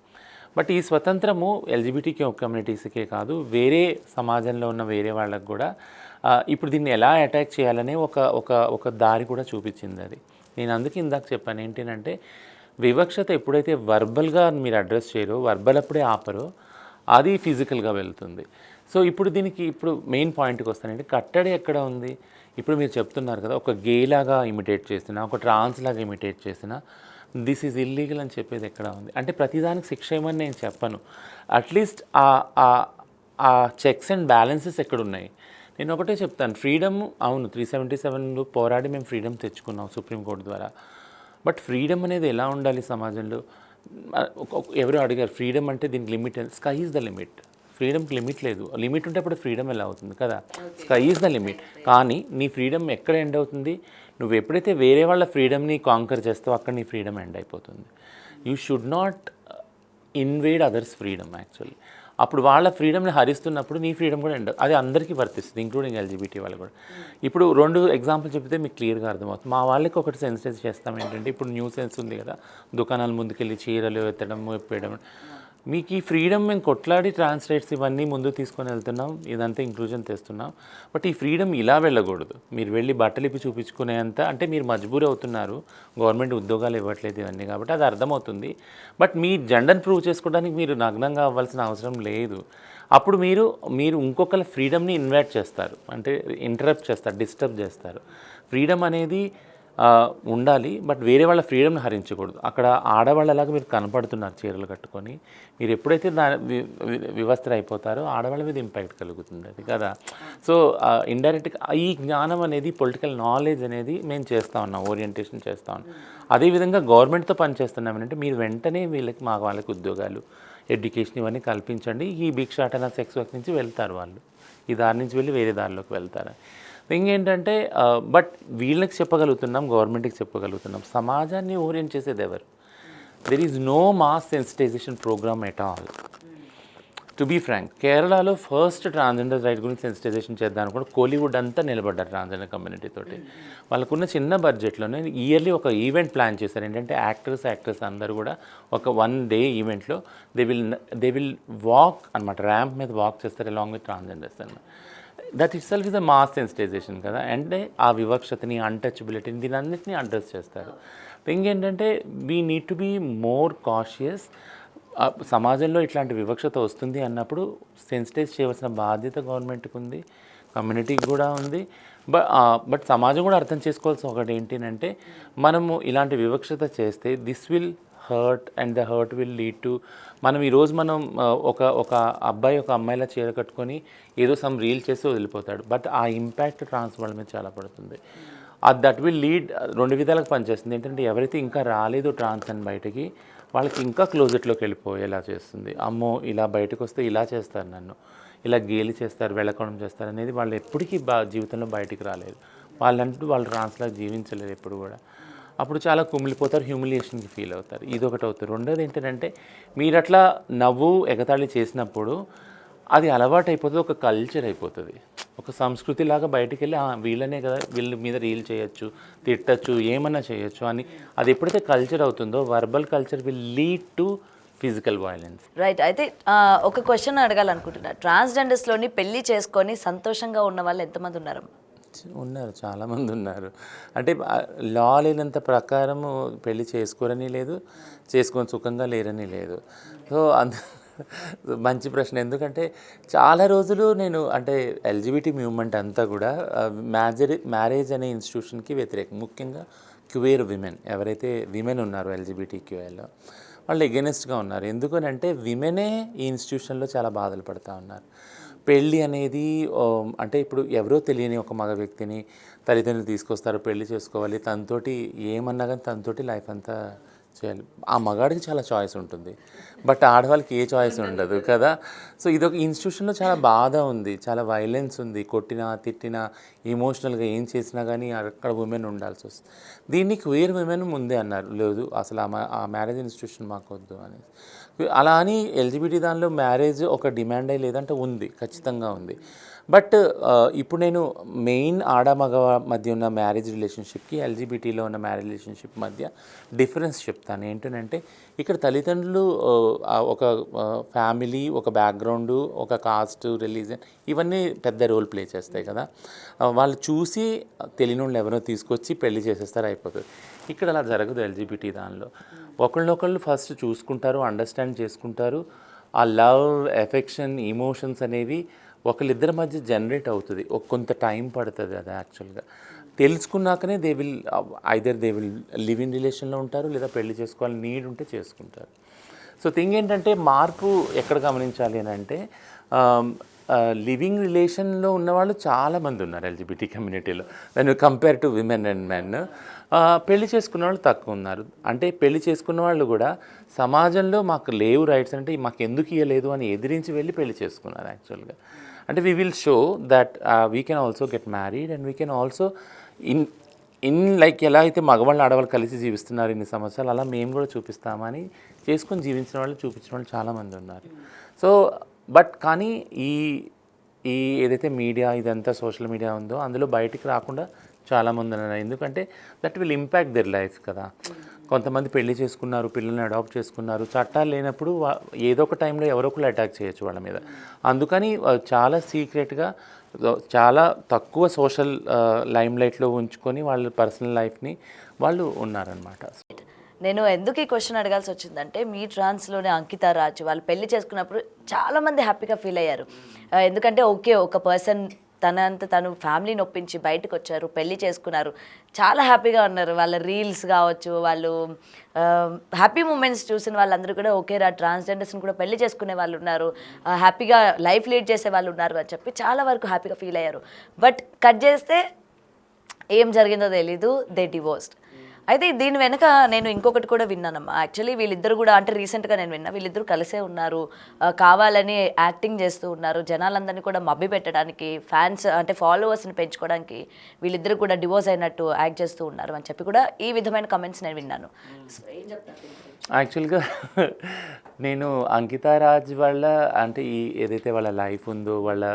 బట్ ఈ స్వతంత్రము ఎల్జిబిటీ కమ్యూనిటీస్కే కాదు, వేరే సమాజంలో ఉన్న వేరే వాళ్ళకు కూడా ఇప్పుడు దీన్ని ఎలా అటాక్ చేయాలనే ఒక దారి కూడా చూపించింది అది. నేను అందుకే ఇందాక చెప్పాను ఏంటంటే వివక్షత ఎప్పుడైతే వర్బల్గా మీరు అడ్రస్ చేయరో, వర్బల్ అప్పుడే ఆపరో, అది ఫిజికల్గా వెళ్తుంది. సో ఇప్పుడు దీనికి మెయిన్ పాయింట్కి వస్తానంటే కట్టడి ఎక్కడ ఉంది. ఇప్పుడు మీరు చెప్తున్నారు కదా, ఒక గేలాగా ఇమిటేట్ చేసినా, ఒక ట్రాన్స్ లాగా ఇమిటేట్ చేసినా దిస్ ఈజ్ ఇల్లీగల్ అని చెప్పేది ఎక్కడ ఉంది. అంటే ప్రతిదానికి శిక్ష ఏమని నేను చెప్పను, అట్లీస్ట్ ఆ చెక్స్ అండ్ బ్యాలెన్సెస్ ఎక్కడున్నాయి. నేను ఒకటే చెప్తాను, ఫ్రీడమ్ అవును 377 పోరాడి మేము ఫ్రీడమ్ తెచ్చుకున్నాం సుప్రీంకోర్టు ద్వారా. బట్ ఫ్రీడమ్ అనేది ఎలా ఉండాలి సమాజంలో? ఎవరో అడిగారు ఫ్రీడమ్ అంటే దీనికి limit, sky is the limit. ఫ్రీడమ్కి లిమిట్ లేదు. లిమిట్ ఉంటే అప్పుడు ఫ్రీడమ్ ఎలా అవుతుంది కదా? Sky is the limit. కానీ నీ ఫ్రీడమ్ ఎక్కడ ఎండ్ అవుతుంది? నువ్వు ఎప్పుడైతే వేరే వాళ్ళ ఫ్రీడమ్ని కాంకర్ చేస్తావో అక్కడ నీ ఫ్రీడమ్ ఎండ్ అయిపోతుంది. You should not invade others freedom actually. అప్పుడు వాళ్ళ ఫ్రీడమ్ని హరిస్తున్నప్పుడు నీ ఫ్రీడమ్ కూడా ఎండ్, అది అందరికీ వర్తిస్తుంది, ఇంక్లూడింగ్ ఎల్జిబిటీ వాళ్ళు కూడా. ఇప్పుడు 2 ఎగ్జాంపుల్ చెప్తే మీకు క్లియర్గా అర్థమవుతుంది. మా వాళ్ళకి ఒకటి సెన్సిటైజ్ చేస్తాం ఏంటంటే, ఇప్పుడు న్యూ సెన్స్ ఉంది కదా, దుకాణాల ముందుకెళ్ళి చీరలు ఎత్తడం, ఎప్పేయడం. మీకు ఈ ఫ్రీడమ్ మేము కొట్లాడి ట్రాన్స్ రైట్స్ ఇవన్నీ ముందు తీసుకొని వెళ్తున్నాం, ఇదంతా ఇంక్లూజన్ తెస్తున్నాం. బట్ ఈ ఫ్రీడమ్ ఇలా వెళ్ళకూడదు. మీరు వెళ్ళి బట్టలు ఇప్పి చూపించుకునేంత, అంటే మీరు మజ్బూర్ అవుతున్నారు, గవర్నమెంట్ ఉద్యోగాలు ఇవ్వట్లేదు ఇవన్నీ, కాబట్టి అది అర్థమవుతుంది. బట్ మీ జెండర్ని ప్రూవ్ చేసుకోవడానికి మీరు నగ్నంగా అవ్వాల్సిన అవసరం లేదు. అప్పుడు మీరు ఇంకొకరి ఫ్రీడమ్ని ఇన్వైట్ చేస్తారు, అంటే ఇంటరప్ట్ చేస్తారు, డిస్టర్బ్ చేస్తారు. ఫ్రీడమ్ అనేది ఉండాలి, బట్ వేరే వాళ్ళ ఫ్రీడమ్ని హరించకూడదు. అక్కడ ఆడవాళ్ళలాగా మీరు కనపడుతున్నారు చీరలు కట్టుకొని, మీరు ఎప్పుడైతే వివస్త్ర అయిపోతారో ఆడవాళ్ళ మీద ఇంపాక్ట్ కలుగుతుంది అది కదా. సో ఇండైరెక్ట్గా ఈ జ్ఞానం అనేది, పొలిటికల్ నాలెడ్జ్ అనేది మేము చేస్తూ ఉన్నాం, ఓరియంటేషన్ చేస్తూ ఉన్నాం. అదేవిధంగా గవర్నమెంట్తో పనిచేస్తున్నామంటే మీరు వెంటనే మా వాళ్ళకి ఉద్యోగాలు, ఎడ్యుకేషన్ ఇవన్నీ కల్పించండి. ఈ భిక్షాటన, సెక్స్ వర్క్ నుంచి వెళ్తారు వాళ్ళు, ఈ దారి నుంచి వెళ్ళి వేరే దారిలోకి వెళ్తారు. ఇంకేంటంటే బట్ వీళ్ళకి చెప్పగలుగుతున్నాం, గవర్నమెంట్కి చెప్పగలుగుతున్నాం. సమాజాన్ని ఓరియంట్ చేసేది ఎవరు? There is no mass sensitisation programme at all. To be frank, కేరళలో ఫస్ట్ ట్రాన్స్జెండర్ రైట్ గురించి సెన్సిటైజేషన్ చేద్దాం కూడా కోలీవుడ్ అంతా నిలబడ్డారు ట్రాన్స్జెండర్ కమ్యూనిటీ తోటి. వాళ్ళకున్న చిన్న బడ్జెట్లోనే ఇయర్లీ ఒక ఈవెంట్ ప్లాన్ చేశారు. ఏంటంటే యాక్టర్స్ అందరూ కూడా ఒక 1 డే ఈవెంట్లో దే విల్ వాక్ అనమాట, ర్యాంప్ మీద వాక్ చేస్తారు అలాంగ్ విత్ ట్రాన్స్జెండర్స్ అన్నమాట. That itself is a mass sensitisation కదా. అంటే ఆ వివక్షతని, అన్టచబిలిటీని, దీని అన్నింటినీ అడ్రస్ చేస్తారు. ఇంకేంటంటే we need to be more cautious. సమాజంలో ఇట్లాంటి వివక్షత వస్తుంది అన్నప్పుడు సెన్సిటైజ్ చేయవలసిన బాధ్యత గవర్నమెంట్కి ఉంది, కమ్యూనిటీకి కూడా ఉంది. బట్ సమాజం కూడా అర్థం చేసుకోవాల్సిన ఒకటి ఏంటంటే, మనము ఇలాంటి వివక్షత చేస్తే this will hurt and the hurt will lead to, మనం ఈరోజు ఒక అబ్బాయి ఒక అమ్మాయిలా చీర కట్టుకొని ఏదో సమ్ రీల్ చేసి వదిలిపోతాడు. బట్ ఆ ఇంపాక్ట్ ట్రాన్స్ వాళ్ళ మీద చాలా పడుతుంది. దట్ విల్ లీడ్ 2 విధాలకు పనిచేస్తుంది. ఏంటంటే ఎవరైతే ఇంకా రాలేదు ట్రాన్స్ అని బయటకి, వాళ్ళకి ఇంకా క్లోజెట్లోకి వెళ్ళిపోయేలా చేస్తుంది. అమ్మో ఇలా బయటకు వస్తే ఇలా చేస్తారు, నన్ను ఇలా గేలి చేస్తారు, వెళ్ళకోవడం చేస్తారు అనేది వాళ్ళు ఎప్పటికీ జీవితంలో బయటికి రాలేదు. వాళ్ళు ట్రాన్స్లాగా జీవించలేరు ఎప్పుడు కూడా. అప్పుడు చాలా కుమిలిపోతారు, హ్యూమిలియేషన్కి ఫీల్ అవుతారు. ఇదొకటి అవుతుంది. రెండోది ఏంటంటే, మీరు అట్లా నవ్వు ఎగతాళి చేసినప్పుడు అది అలవాటు అయిపోతుంది, ఒక కల్చర్ అయిపోతుంది, ఒక సంస్కృతిలాగా బయటికి వెళ్ళి వీళ్ళనే కదా, వీళ్ళ మీద రీల్ చేయొచ్చు, తిట్టచ్చు, ఏమన్నా చేయొచ్చు అని. అది ఎప్పుడైతే కల్చర్ అవుతుందో, verbal culture will lead to physical violence. Right. అయితే ఒక క్వశ్చన్ అడగాలనుకుంటున్నా, ట్రాన్స్జెండర్స్లోని పెళ్లి చేసుకొని సంతోషంగా ఉన్న వాళ్ళు ఎంతమంది ఉన్నారు? ఉన్నారు, చాలామంది ఉన్నారు. అంటే లా లేనంత ప్రకారము పెళ్లి చేసుకోరని లేదు, చేసుకొని సుఖంగా లేరని లేదు. సో మంచి ప్రశ్న. ఎందుకంటే చాలా రోజులు నేను అంటే ఎల్జిబిటీ మూవ్మెంట్ అంతా కూడా మ్యారేజ్ అనే ఇన్స్టిట్యూషన్కి వ్యతిరేకం. ముఖ్యంగా క్యూయర్ విమెన్, ఎవరైతే విమెన్ ఉన్నారో ఎల్జిబిటీ క్యూఏలో వాళ్ళు ఎగెనిస్ట్గా ఉన్నారు. ఎందుకనంటే విమెనే ఈ ఇన్స్టిట్యూషన్లో చాలా బాధలు పడుతూ ఉన్నారు. పెళ్ళి అనేది అంటే ఇప్పుడు ఎవరో తెలియని ఒక మగ వ్యక్తిని తల్లిదండ్రులు తీసుకొస్తారు, పెళ్లి చేసుకోవాలి, తనతోటి ఏమన్నా కానీ తనతోటి లైఫ్ అంతా చేయాలి. ఆ మగాడికి చాలా చాయిస్ ఉంటుంది, బట్ ఆడవాళ్ళకి ఏ చాయిస్ ఉండదు కదా. సో ఇదొక ఇన్స్టిట్యూషన్లో చాలా బాధ ఉంది, చాలా వైలెన్స్ ఉంది. కొట్టినా తిట్టినా ఎమోషనల్గా ఏం చేసినా కానీ అక్కడ ఉమెన్ ఉండాల్సి వస్తుంది. దీన్ని క్యూయర్ విమెన్ ముందే అన్నారు, లేదు అసలు ఆ మ్యారేజ్ ఇన్స్టిట్యూషన్ మాకు వద్దు అని. అలా అని ఎల్జిబిటీ దానిలో మ్యారేజ్ ఒక డిమాండ్ అయ్యి లేదంటే ఉంది, ఖచ్చితంగా ఉంది. బట్ ఇప్పుడు నేను మెయిన్ ఆడ మగ మధ్య ఉన్న మ్యారేజ్ రిలేషన్షిప్కి ఎల్జిబిటీలో ఉన్న మ్యారేజ్ రిలేషన్షిప్ మధ్య డిఫరెన్స్ చెప్తాను. ఏంటంటే ఇక్కడ తల్లిదండ్రులు ఒక ఫ్యామిలీ, ఒక బ్యాక్గ్రౌండు, ఒక కాస్ట్, రిలీజన్ ఇవన్నీ పెద్ద రోల్ ప్లే చేస్తాయి కదా. వాళ్ళు చూసి తెలియని వాళ్ళు ఎవరో తీసుకొచ్చి పెళ్లి చేసేస్తారు, అయిపోతుంది. ఇక్కడ అలా జరగదు ఎల్జిబిటీ దానిలో. ఒకళ్ళనొకళ్ళు ఫస్ట్ చూసుకుంటారు, అండర్స్టాండ్ చేసుకుంటారు. ఆ లవ్, ఎఫెక్షన్, ఇమోషన్స్ అనేవి ఒకళ్ళిద్దరి మధ్య జనరేట్ అవుతుంది. కొంత టైం పడుతుంది. అది యాక్చువల్గా తెలుసుకున్నాకనే దే విల్ లివ్ ఇన్ రిలేషన్లో ఉంటారు, లేదా పెళ్లి చేసుకోవాలని నీడ్ ఉంటే చేసుకుంటారు. సో థింగ్ ఏంటంటే మార్పు ఎక్కడ గమనించాలి అని అంటే లివింగ్ రిలేషన్లో ఉన్నవాళ్ళు చాలామంది ఉన్నారు ఎల్జిబిటీ కమ్యూనిటీలో when you compare to women and men. పెళ్లి చేసుకున్న వాళ్ళు తక్కువ ఉన్నారు. అంటే పెళ్లి చేసుకున్న వాళ్ళు కూడా సమాజంలో మాకు లేవు రైట్స్ అంటే మాకు ఎందుకు ఇవ్వలేదు అని ఎదిరించి వెళ్ళి పెళ్లి చేసుకున్నారు యాక్చువల్గా. అంటే we will show that we can also get married and we can also in like ఎలా అయితే మగవాళ్ళు ఆడవాళ్ళు కలిసి జీవిస్తున్నారు ఇన్ని సంవత్సరాలు, అలా మేము కూడా చూపిస్తామని చేసుకొని జీవించిన వాళ్ళు, చూపించిన వాళ్ళు చాలామంది ఉన్నారు. సో బట్ కానీ ఈ ఏదైతే మీడియా ఇదంతా సోషల్ మీడియా ఉందో అందులో బయటికి రాకుండా చాలామంది ఉన్నారు. ఎందుకంటే that will impact there life కదా. కొంతమంది పెళ్లి చేసుకున్నారు, పిల్లల్ని అడాప్ట్ చేసుకున్నారు, చట్టాలు లేనప్పుడు ఏదో ఒక టైంలో ఎవరో ఒకరు అటాక్ చేయొచ్చు వాళ్ళ మీద. అందుకని చాలా సీక్రెట్గా చాలా తక్కువ సోషల్ లైమ్లైట్లో ఉంచుకొని వాళ్ళ పర్సనల్ లైఫ్ని వాళ్ళు ఉన్నారనమాట. నేను ఎందుకు ఈ క్వశ్చన్ అడగాల్సి వచ్చిందంటే మీ ట్రాన్స్లోనే అంకిత రాజ్ వాళ్ళు పెళ్లి చేసుకున్నప్పుడు చాలామంది హ్యాపీగా ఫీల్ అయ్యారు. ఎందుకంటే ఓకే, ఒక పర్సన్ తను ఫ్యామిలీని ఒప్పించి బయటకు వచ్చారు, పెళ్లి చేసుకున్నారు, చాలా హ్యాపీగా ఉన్నారు. వాళ్ళ రీల్స్ కావచ్చు, వాళ్ళు హ్యాపీ మూమెంట్స్ చూసిన వాళ్ళందరూ కూడా ఓకే రా ట్రాన్స్జెండర్స్ని కూడా పెళ్లి చేసుకునే వాళ్ళు ఉన్నారు, హ్యాపీగా లైఫ్ లీడ్ చేసే వాళ్ళు ఉన్నారు అని చెప్పి చాలా వరకు హ్యాపీగా ఫీల్ అయ్యారు. బట్ కట్ చేస్తే ఏం జరిగిందో తెలీదు, దే డివోర్స్డ్. అయితే దీని వెనక నేను ఇంకొకటి కూడా విన్నానమ్మా. యాక్చువల్లీ వీళ్ళిద్దరు కూడా అంటే రీసెంట్గా నేను విన్నా, వీళ్ళిద్దరు కలిసే ఉన్నారు, కావాలని యాక్టింగ్ చేస్తూ ఉన్నారు, జనాలందరినీ కూడా మభ్య పెట్టడానికి, ఫ్యాన్స్ అంటే ఫాలోవర్స్ని పెంచుకోవడానికి వీళ్ళిద్దరు కూడా డివోర్స్ అయినట్టు యాక్ట్ చేస్తూ ఉన్నారు అని చెప్పి కూడా ఈ విధమైన కమెంట్స్ నేను విన్నాను. ఏం చెప్తాను? యాక్చువల్గా నేను అంకితా రాజ్ వాళ్ళ అంటే ఏదైతే వాళ్ళ లైఫ్ ఉందో, వాళ్ళ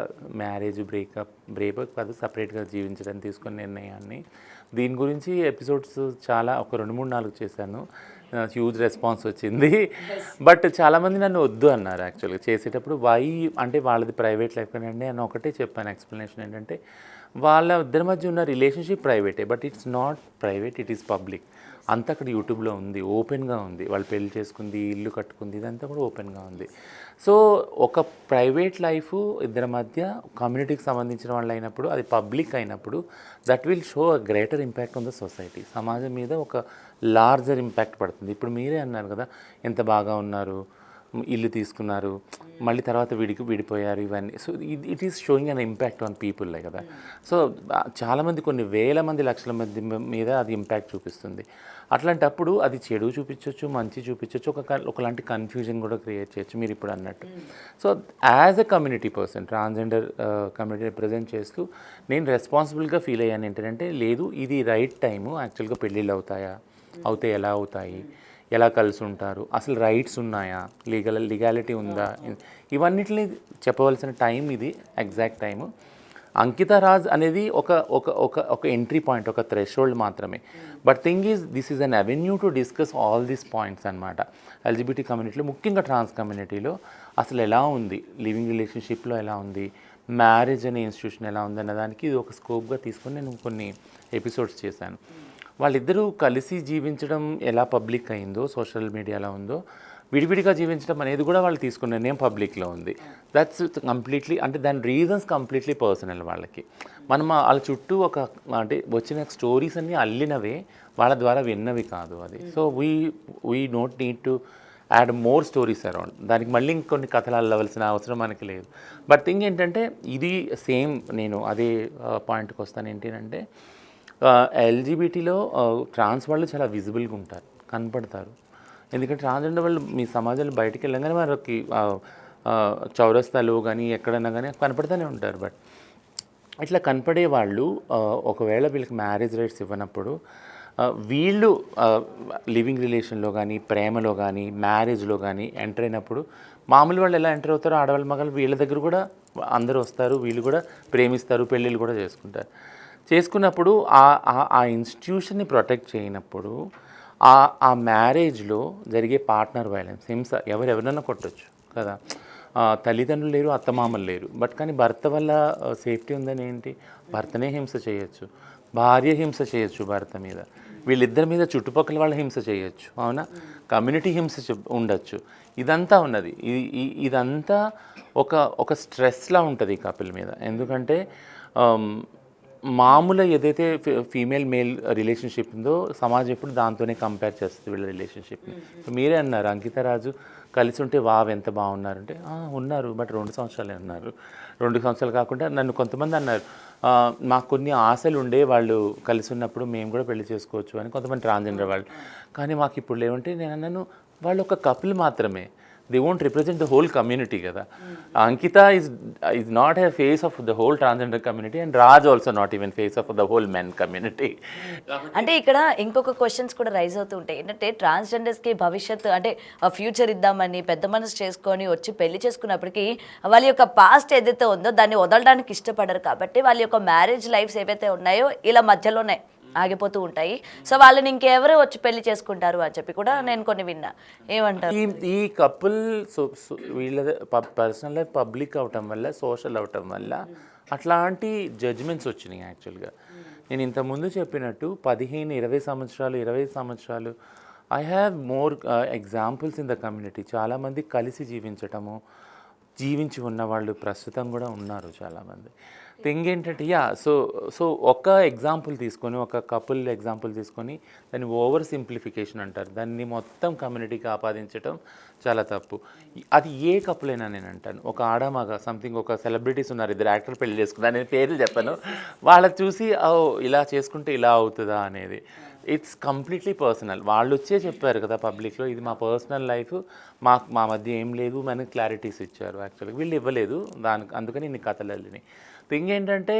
మ్యారేజ్ బ్రేకప్ కాదు సపరేట్గా జీవించడానికి తీసుకున్న నిర్ణయాన్ని, దీని గురించి ఎపిసోడ్స్ చాలా ఒక 2-3-4 చేశాను. హ్యూజ్ రెస్పాన్స్ వచ్చింది. బట్ చాలామంది నన్ను వద్దు అన్నారు యాక్చువల్గా చేసేటప్పుడు. అంటే వాళ్ళది ప్రైవేట్ లైఫ్ అండి అని ఒకటే చెప్పాను. ఎక్స్ప్లెనేషన్ ఏంటంటే వాళ్ళ ఇద్దరి మధ్య ఉన్న రిలేషన్షిప్ ప్రైవేటే, but it's not private, it is public. అంతా అక్కడ యూట్యూబ్లో ఉంది, ఓపెన్గా ఉంది. వాళ్ళు పెళ్లి చేసుకుంది, ఇల్లు కట్టుకుంది, ఇదంతా కూడా ఓపెన్గా ఉంది. సో ఒక ప్రైవేట్ లైఫ్ ఇద్దరి మధ్య కమ్యూనిటీకి సంబంధించిన వాళ్ళు అయినప్పుడు, అది పబ్లిక్ అయినప్పుడు that will show a greater impact on the society. సమాజం మీద ఒక లార్జర్ ఇంపాక్ట్ పడుతుంది. ఇప్పుడు మీరే అన్నారు కదా, ఎంత బాగా ఉన్నారు, ఇల్లు తీసుకున్నారు, మళ్ళీ తర్వాత విడిపోయారు, ఇవన్నీ. So it is showing an impact on people కదా. సో చాలామంది, కొన్ని వేల మంది, లక్షల మంది మీద అది ఇంపాక్ట్ చూపిస్తుంది. అట్లాంటప్పుడు అది చెడు చూపించవచ్చు, మంచి చూపించవచ్చు, ఒకలాంటి కన్ఫ్యూజన్ కూడా క్రియేట్ చేయొచ్చు మీరు ఇప్పుడు అన్నట్టు. So as a community person, transgender community represent చేస్తూ నేను రెస్పాన్సిబుల్గా ఫీల్ అయ్యాను. ఏంటంటే లేదు, ఇది రైట్ టైము. యాక్చువల్గా పెళ్ళిళ్ళు అవుతే ఎలా అవుతాయి, ఎలా కలిసి ఉంటారు, అసలు రైట్స్ ఉన్నాయా, లీగాలిటీ ఉందా, ఇవన్నిటిని చెప్పవలసిన టైం ఇది, ఎగ్జాక్ట్ టైము. అంకితా రాజ్ అనేది ఒక ఎంట్రీ పాయింట్, ఒక థ్రెషోల్డ్ మాత్రమే. But thing is this is an avenue to discuss all these points అనమాట. ఎల్జిబిటీ కమ్యూనిటీలో, ముఖ్యంగా ట్రాన్స్ కమ్యూనిటీలో అసలు ఎలా ఉంది, లివింగ్ రిలేషన్షిప్లో ఎలా ఉంది, మ్యారేజ్ అనే ఇన్స్టిట్యూషన్ ఎలా ఉందన్న దానికి ఇది ఒక స్కోప్గా తీసుకొని నేను కొన్ని ఎపిసోడ్స్ చేశాను. వాళ్ళిద్దరూ కలిసి జీవించడం ఎలా పబ్లిక్ అయిందో, సోషల్ మీడియాలో ఉందో, విడివిడిగా జీవించడం అనేది కూడా వాళ్ళు తీసుకున్న నిర్ణయం పబ్లిక్లో ఉంది. దట్స్ కంప్లీట్లీ, అంటే దాని రీజన్స్ కంప్లీట్లీ పర్సనల్ వాళ్ళకి. మనం వాళ్ళ చుట్టూ అంటే వచ్చిన స్టోరీస్ అన్నీ అల్లినవే, వాళ్ళ ద్వారా విన్నవి కాదు అది. So we don't need to add more stories around. దానికి మళ్ళీ ఇంకొన్ని కథలు అల్లవలసిన అవసరం మనకి లేదు. బట్ థింగ్ ఏంటంటే ఇది సేమ్, నేను అదే పాయింట్కి వస్తాను. ఏంటంటే ఎల్జీబీటీలో ట్రాన్స్ వాళ్ళు చాలా విజిబుల్గా ఉంటారు, కనపడతారు. ఎందుకంటే ట్రాన్స్జెండర్ వాళ్ళు మీ సమాజంలో బయటికి వెళ్ళగానే వారికి చౌరస్తాలు కానీ ఎక్కడన్నా కానీ కనపడుతూనే ఉంటారు. బట్ ఇట్లా కనపడే వాళ్ళు ఒకవేళ వీళ్ళకి మ్యారేజ్ రైట్స్ ఇవ్వనప్పుడు వీళ్ళు లివింగ్ రిలేషన్లో కానీ, ప్రేమలో కానీ, మ్యారేజ్లో కానీ ఎంటర్ అయినప్పుడు మామూలు వాళ్ళు ఎలా ఎంటర్ అవుతారో ఆడవాళ్ళ మగలు వీళ్ళ దగ్గర కూడా అందరూ వస్తారు, వీళ్ళు కూడా ప్రేమిస్తారు, పెళ్ళిళ్ళు కూడా చేసుకుంటారు. చేసుకున్నప్పుడు ఆ ఇన్స్టిట్యూషన్ని ప్రొటెక్ట్ చేయనప్పుడు ఆ మ్యారేజ్లో జరిగే పార్ట్నర్ వైలెన్స్, హింస ఎవరెవరన్నా కొట్టచ్చు కదా. తల్లిదండ్రులు లేరు, అత్తమామలు లేరు, బట్ కానీ భర్త వల్ల సేఫ్టీ ఉందని ఏంటి, భర్తనే హింస చేయొచ్చు, భార్య హింస చేయొచ్చు భర్త మీద, వీళ్ళిద్దరి మీద చుట్టుపక్కల వాళ్ళ హింస చేయొచ్చు, అవునా, కమ్యూనిటీ హింస ఉండొచ్చు. ఇదంతా ఉన్నది. ఇదంతా ఒక స్ట్రెస్లా ఉంటుంది ఈ కపుల్ మీద. ఎందుకంటే మామూలు ఏదైతే ఫీమేల్ మేల్ రిలేషన్షిప్ ఉందో సమాజం ఎప్పుడు దాంతోనే కంపేర్ చేస్తుంది వీళ్ళ రిలేషన్షిప్ని. మీరే అన్నారు అంకిత రాజు కలిసి ఉంటే వావ్ ఎంత బాగున్నారంటే, ఉన్నారు, బట్ 2 సంవత్సరాలే ఉన్నారు. 2 సంవత్సరాలు కాకుండా నన్ను కొంతమంది అన్నారు, మాకు కొన్ని ఆశలు ఉండే వాళ్ళు కలిసి ఉన్నప్పుడు మేము కూడా పెళ్లి చేసుకోవచ్చు అని కొంతమంది ట్రాన్స్జెండర్ వాళ్ళు. కానీ మాకు ఇప్పుడు లేవంటే నేను అన్నాను, వాళ్ళు ఒక కపుల్ మాత్రమే, they won't represent the whole community కదా. Ankita is not a face of the whole transgender community, and Raj also not even face of the whole men community. అంటే ఇక్కడ ఇంకొక క్వశ్చన్స్ కూడా రైజ్ అవుతూ ఉంటాయి. ఏంటంటే ట్రాన్స్జెండర్స్కి భవిష్యత్తు అంటే ఫ్యూచర్ ఇద్దామని పెద్ద మనసు చేసుకొని వచ్చి పెళ్లి చేసుకున్నప్పటికీ వాళ్ళ యొక్క పాస్ట్ ఏదైతే ఉందో దాన్ని వదలడానికి ఇష్టపడరు. కాబట్టి వాళ్ళ యొక్క మ్యారేజ్ లైఫ్స్ ఏవైతే ఉన్నాయో ఇలా మధ్యలోనే ఆగిపోతూ ఉంటాయి. సో వాళ్ళని ఇంకెవరు వచ్చి పెళ్లి చేసుకుంటారు అని చెప్పి కూడా నేను కొన్ని విన్నా. ఏమంటారు? ఈ కపుల్ వీళ్ళ పర్సనల్ లైఫ్ పబ్లిక్ అవటం వల్ల, సోషల్ అవటం వల్ల అట్లాంటి జడ్జ్మెంట్స్ వచ్చినాయి. యాక్చువల్గా నేను ఇంతకుముందు చెప్పినట్టు 15-20 సంవత్సరాలు 25 సంవత్సరాలు I have more examples in the community. చాలామంది కలిసి జీవించి ఉన్నవాళ్ళు ప్రస్తుతం కూడా ఉన్నారు చాలామంది. థింగ్ ఏంటంటే సో ఒక ఎగ్జాంపుల్ తీసుకొని, ఒక కపుల్ ఎగ్జాంపుల్ తీసుకొని దాన్ని ఓవర్ సింప్లిఫికేషన్ అంటారు, దాన్ని మొత్తం కమ్యూనిటీకి ఆపాదించడం చాలా తప్పు. అది ఏ కపుల్ అయినా నేను అంటాను, ఒక ఆడమగ సంథింగ్, ఒక సెలబ్రిటీస్ ఉన్నారు, 2 యాక్టర్లు పెళ్లి చేసుకున్నారు, నేను పేర్లు చెప్పాను, వాళ్ళకి చూసి ఇలా చేసుకుంటే ఇలా అవుతుందా అనేది. It's completely personal. వాళ్ళు వచ్చే చెప్పారు కదా పబ్లిక్లో, ఇది మా పర్సనల్ లైఫ్, మా మధ్య ఏం లేదు, మనకి క్లారిటీస్ ఇచ్చారు. యాక్చువల్గా వీళ్ళు ఇవ్వలేదు, అందుకని ఇన్ని కథలు వెళ్ళినాయి. థింగ్ ఏంటంటే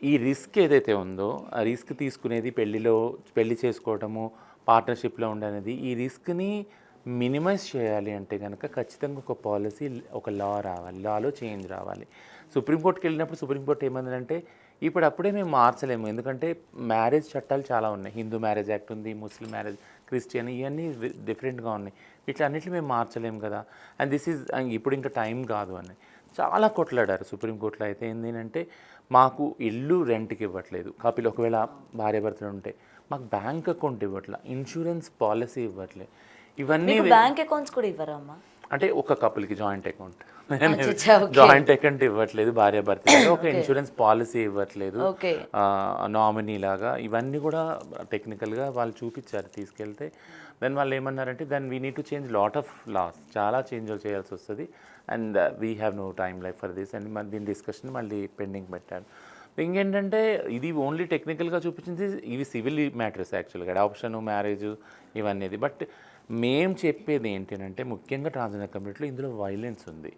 ఈ రిస్క్ ఏదైతే ఉందో, ఆ రిస్క్ తీసుకునేది పెళ్లి చేసుకోవటము, పార్ట్నర్షిప్లో ఉండనేది, ఈ రిస్క్ని మినిమైజ్ చేయాలి అంటే కనుక ఖచ్చితంగా ఒక పాలసీ, ఒక లా రావాలి, లాలో చేంజ్ రావాలి. సుప్రీంకోర్టుకి వెళ్ళినప్పుడు సుప్రీంకోర్టు ఏమందంటే అప్పుడే మేము మార్చలేము, ఎందుకంటే మ్యారేజ్ చట్టాలు చాలా ఉన్నాయి, హిందూ మ్యారేజ్ యాక్ట్ ఉంది, ముస్లిం మ్యారేజ్, క్రిస్టియన్, ఇవన్నీ డిఫరెంట్గా ఉన్నాయి, ఇట్లా అన్నింటినీ మేము మార్చలేము కదా, అండ్ దిస్ ఈజ్ ఇప్పుడు ఇంకా టైం కాదు అని చాలా కొట్లాడారు సుప్రీంకోర్టులో. అయితే ఏంటంటే మాకు ఇల్లు రెంట్కి ఇవ్వట్లేదు కపిల్, ఒకవేళ భార్యాభర్తలు ఉంటే మాకు బ్యాంక్ అకౌంట్ ఇవ్వట్లే, ఇన్సూరెన్స్ పాలసీ ఇవ్వట్లే, ఇవన్నీ బ్యాంక్ అకౌంట్స్ కూడా ఇవ్వరా అమ్మా? అంటే ఒక కపుల్కి జాయింట్ అకౌంట్, జాయింట్ అకౌంట్ ఇవ్వట్లేదు భార్యాభర్త, ఒక ఇన్సూరెన్స్ పాలసీ ఇవ్వట్లేదు, నామినీ లాగా, ఇవన్నీ కూడా టెక్నికల్గా వాళ్ళు చూపించారు తీసుకెళ్తే. దెన్ వాళ్ళు ఏమన్నారంటే then we need to change lot of laws, చాలా చేంజ్ చేయాల్సి వస్తుంది, and we have no time life for this, అండ్ దీని డిస్కషన్ మళ్ళీ పెండింగ్ పెట్టారు. ఇంకేంటంటే ఇది ఓన్లీ టెక్నికల్గా చూపించింది, ఇవి సివిల్ మ్యాటర్స్ యాక్చువల్గా, అడాప్షన్, మ్యారేజ్ ఇవన్నీ. బట్ మేము చెప్పేది ఏంటంటే ముఖ్యంగా ట్రాన్స్జెండర్ కమ్యూనిటీలో ఇందులో వైలెన్స్ ఉంది.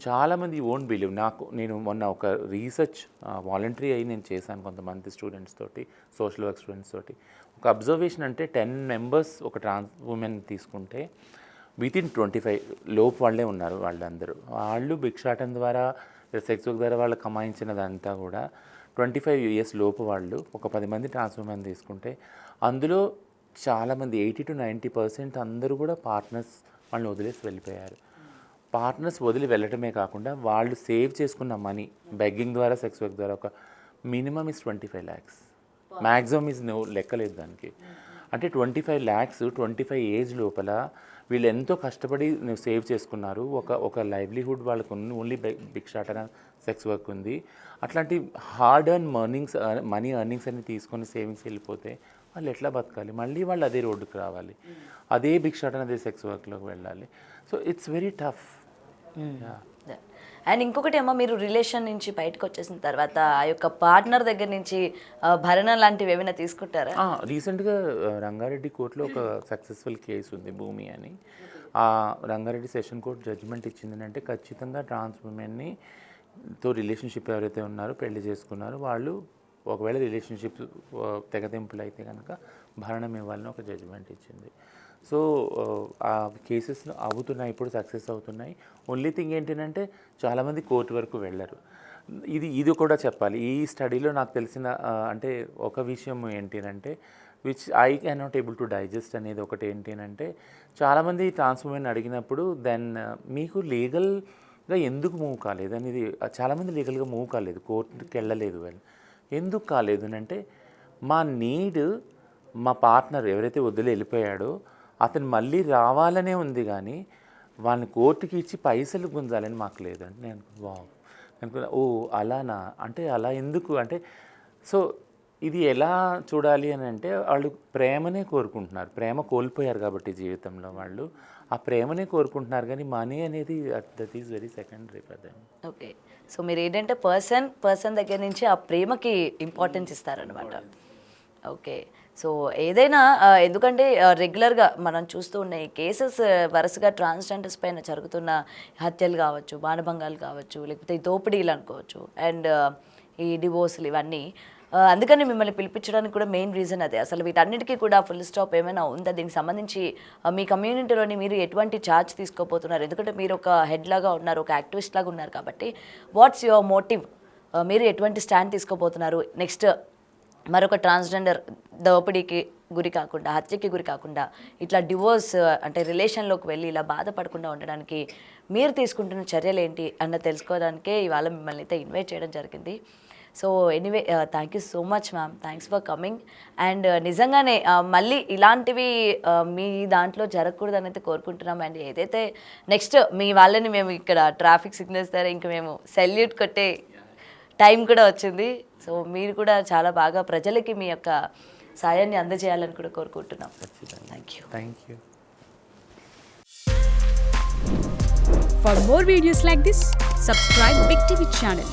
చాలామంది ఓంట్ బిలీవ్. నేను మొన్న ఒక రీసెర్చ్ వాలంటరీ అయ్యి నేను చేశాను కొంతమంది స్టూడెంట్స్ తోటి, సోషల్ వర్క్ స్టూడెంట్స్ తోటి. ఒక అబ్జర్వేషన్ అంటే 10 మెంబర్స్ ఒక ట్రాన్స్ ఉమెన్ తీసుకుంటే వితిన్ 25 లోపు వాళ్ళే ఉన్నారు. వాళ్ళు భిక్షాటం ద్వారా, సెక్స్ వర్క్ ద్వారా వాళ్ళు కమాయించినదంతా కూడా 25 years లోపు వాళ్ళు ఒక 10 మంది ట్రాన్స్ ఉమెన్ తీసుకుంటే అందులో చాలామంది 80 to 90% అందరూ కూడా పార్ట్నర్స్ వాళ్ళని వదిలేసి వెళ్ళిపోయారు. పార్ట్నర్స్ వదిలి వెళ్ళటమే కాకుండా వాళ్ళు సేవ్ చేసుకున్న మనీ బెగ్గింగ్ ద్వారా సెక్స్ వర్క్ ద్వారా ఒక minimum is 25 lakhs, maximum is లెక్కలేదు దానికి. అంటే 25 lakhs 25 ఏజ్ లోపల వీళ్ళు ఎంతో కష్టపడి సేవ్ చేసుకున్నారు. ఒక లైవ్లీహుడ్ వాళ్ళకు ఓన్లీ భిక్షాటన సెక్స్ వర్క్ ఉంది. అట్లాంటి హార్డ్ ఎర్న్ మనీ ఎర్నింగ్స్ అన్ని తీసుకొని సేవింగ్స్ వెళ్ళిపోతే వాళ్ళు ఎట్లా బతకాలి? మళ్ళీ వాళ్ళు అదే రోడ్డుకు రావాలి, అదే భిక్షాటన అదే సెక్స్ వర్క్లోకి వెళ్ళాలి. So it's very tough. And ఇంకొకటి అమ్మ, మీరు రిలేషన్ నుంచి బయటకు వచ్చేసిన తర్వాత ఆ యొక్క పార్ట్నర్ దగ్గర నుంచి భరణం లాంటివి ఏమైనా తీసుకుంటారా? రీసెంట్గా రంగారెడ్డి కోర్టులో ఒక సక్సెస్ఫుల్ కేసు ఉంది, భూమి అని. ఆ రంగారెడ్డి సెషన్ కోర్ట్ జడ్జిమెంట్ ఇచ్చింది అంటే ఖచ్చితంగా ట్రాన్స్ ఉమెన్ని తో రిలేషన్షిప్ ఎవరైతే ఉన్నారో పెళ్లి చేసుకున్నారో వాళ్ళు ఒకవేళ రిలేషన్షిప్ తెగతింపులు అయితే కనుక భరణం ఇవ్వాలని ఒక జడ్జిమెంట్ ఇచ్చింది. సో ఆ కేసెస్ అవుతున్నాయి, ఇప్పుడు సక్సెస్ అవుతున్నాయి. ఓన్లీ థింగ్ ఏంటంటే చాలామంది కోర్టు వరకు వెళ్ళరు. ఇది కూడా చెప్పాలి. ఈ స్టడీలో నాకు తెలిసిన అంటే ఒక విషయం ఏంటంటే which I can not able to digest అనేది ఒకటి ఏంటంటే, చాలామంది ట్రాన్స్ ఉమెన్ అడిగినప్పుడు దెన్ మీకు లీగల్గా ఎందుకు మూవ్ కాలేదు అనేది, చాలామంది లీగల్గా మూవ్ కాలేదు, కోర్టుకి వెళ్ళలేదు. వాళ్ళు ఎందుకు కాలేదు అంటే మా నీడ్ మా పార్ట్నర్ ఎవరైతే వదిలి వెళ్ళిపోయాడో అతను మళ్ళీ రావాలనే ఉంది, కానీ వాళ్ళని కోర్టుకి ఇచ్చి పైసలు గుంజాలని మాకు లేదంటే నేను అనుకున్నా ఓ అలానా అంటే అలా ఎందుకు అంటే. సో ఇది ఎలా చూడాలి అని అంటే వాళ్ళు ప్రేమనే కోరుకుంటున్నారు, ప్రేమ కోల్పోయారు కాబట్టి జీవితంలో వాళ్ళు ఆ ప్రేమనే కోరుకుంటున్నారు, కానీ మనీ అనేది that is very secondary for them. Okay, so మీరు ఏంటంటే పర్సన్ దగ్గర నుంచి ఆ ప్రేమకి ఇంపార్టెన్స్ ఇస్తారనమాట. ఓకే, సో ఏదైనా ఎందుకంటే రెగ్యులర్గా మనం చూస్తూ ఉన్న ఈ కేసెస్ వరుసగా ట్రాన్స్జెండర్స్ పైన జరుగుతున్న హత్యలు కావచ్చు, మానభంగాలు కావచ్చు, లేకపోతే ఈ దోపిడీలు అనుకోవచ్చు, అండ్ ఈ డివోర్స్లు ఇవన్నీ. అందుకని మిమ్మల్ని పిలిపించడానికి కూడా మెయిన్ రీజన్ అదే. అసలు వీటన్నిటికీ కూడా ఫుల్ స్టాప్ ఏమైనా ఉందా? దీనికి సంబంధించి మీ కమ్యూనిటీలోని మీరు ఎటువంటి ఛార్జ్ తీసుకోబోతున్నారు? ఎందుకంటే మీరు ఒక హెడ్ లాగా ఉన్నారు, ఒక యాక్టివిస్ట్ లాగా ఉన్నారు కాబట్టి వాట్స్ యువర్ మోటివ్? మీరు ఎటువంటి స్టాండ్ తీసుకోబోతున్నారు? నెక్స్ట్ మరొక ట్రాన్స్జెండర్ దోపిడీకి గురి కాకుండా, హత్యకి గురి కాకుండా, ఇట్లా డివోర్స్ అంటే రిలేషన్లోకి వెళ్ళి ఇలా బాధపడకుండా ఉండడానికి మీరు తీసుకుంటున్న చర్యలు ఏంటి అన్న తెలుసుకోవడానికే ఇవాళ మిమ్మల్ని అయితే ఇన్వైట్ చేయడం జరిగింది. So anyway thank you so much ma'am, thanks for coming. And నిజంగానే మళ్ళీ ఇలాంటివి మీ దాంట్లో జరగకూడదని అయితే కోరుకుంటున్నాం. అండ్ ఏదైతే నెక్స్ట్ మీ వాళ్ళని మేము ఇక్కడ ట్రాఫిక్ సిగ్నల్స్ దగ్గర ఇంకా మేము సెల్యూట్ కొట్టే టైం కూడా వచ్చింది. సో మీరు కూడా చాలా బాగా ప్రజలకి మీ యొక్క సాయాన్ని అందజేయాలని కూడా కోరుకుంటున్నాం. Thank you. For more videos like this, subscribe Big TV channel.